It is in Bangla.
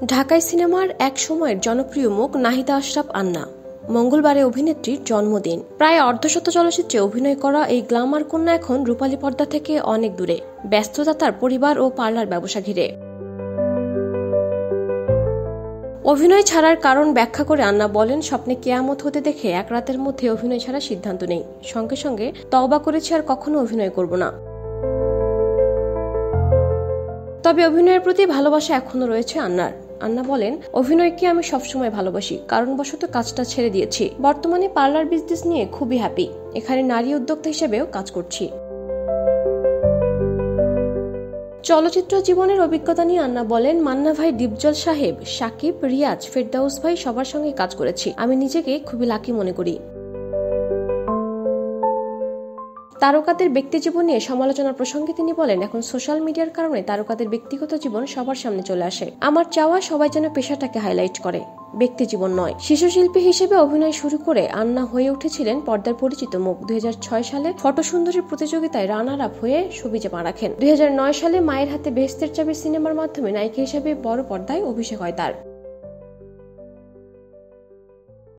ঢাকাই সিনেমার এক সময়ের জনপ্রিয় মুখ নাহিদা আশরাফ আন্না। মঙ্গলবারে অভিনেত্রীর জন্মদিন। প্রায় অর্ধশত চলচ্চিত্রে অভিনয় করা এই গ্ল্যামার কন্যা এখন রূপালী পর্দা থেকে অনেক দূরে, ব্যস্ততা তার পরিবার ও পার্লার ব্যবসা ঘিরে। অভিনয় ছাড়ার কারণ ব্যাখ্যা করে আন্না বলেন, স্বপ্নে কেয়ামত হতে দেখে এক রাতের মধ্যে অভিনয় ছাড়ার সিদ্ধান্ত নেই। সঙ্গে সঙ্গে তওবা করেছি আর কখনো অভিনয় করব না। তবে অভিনয়ের প্রতি ভালোবাসা এখনো রয়েছে আন্নার। আন্না বলেন, অভিনয়কে আমি সবসময় ভালোবাসি, কারণবশত কাজটা ছেড়ে দিয়েছি। বর্তমানে পার্লার বিজনেস নিয়ে খুবই হ্যাপি। এখানে নারী উদ্যোক্তা হিসেবেও কাজ করছি। চলচ্চিত্র জীবনের অভিজ্ঞতা নিয়ে আন্না বলেন, মান্না ভাই, ডিপজল সাহেব, সাকিব, রিয়াজ, ফেরদাউস ভাই সবার সঙ্গে কাজ করেছি। আমি নিজেকে খুবই লাকি মনে করি। তারকাদের ব্যক্তিজীবন নিয়ে সমালোচনার প্রসঙ্গে তিনি বলেন, এখন সোশ্যাল মিডিয়ার কারণে তারকাদের ব্যক্তিগত জীবন সবার সামনে চলে আসে। আমার চাওয়া সবাই যেন পেশাটাকে হাইলাইট করে, ব্যক্তি জীবন নয়। শিশুশিল্পী হিসেবে অভিনয় শুরু করে আন্না হয়ে উঠেছিলেন পর্দার পরিচিত মুখ। 2006 সালে ফটো সুন্দরী প্রতিযোগিতায় রানার আপ হয়ে সবিজে পা রাখেন। 2009 সালে মায়ের হাতে বেহেশতের চাবি সিনেমার মাধ্যমে নায়িকা হিসেবে বড় পর্দায় অভিষেক হয় তার।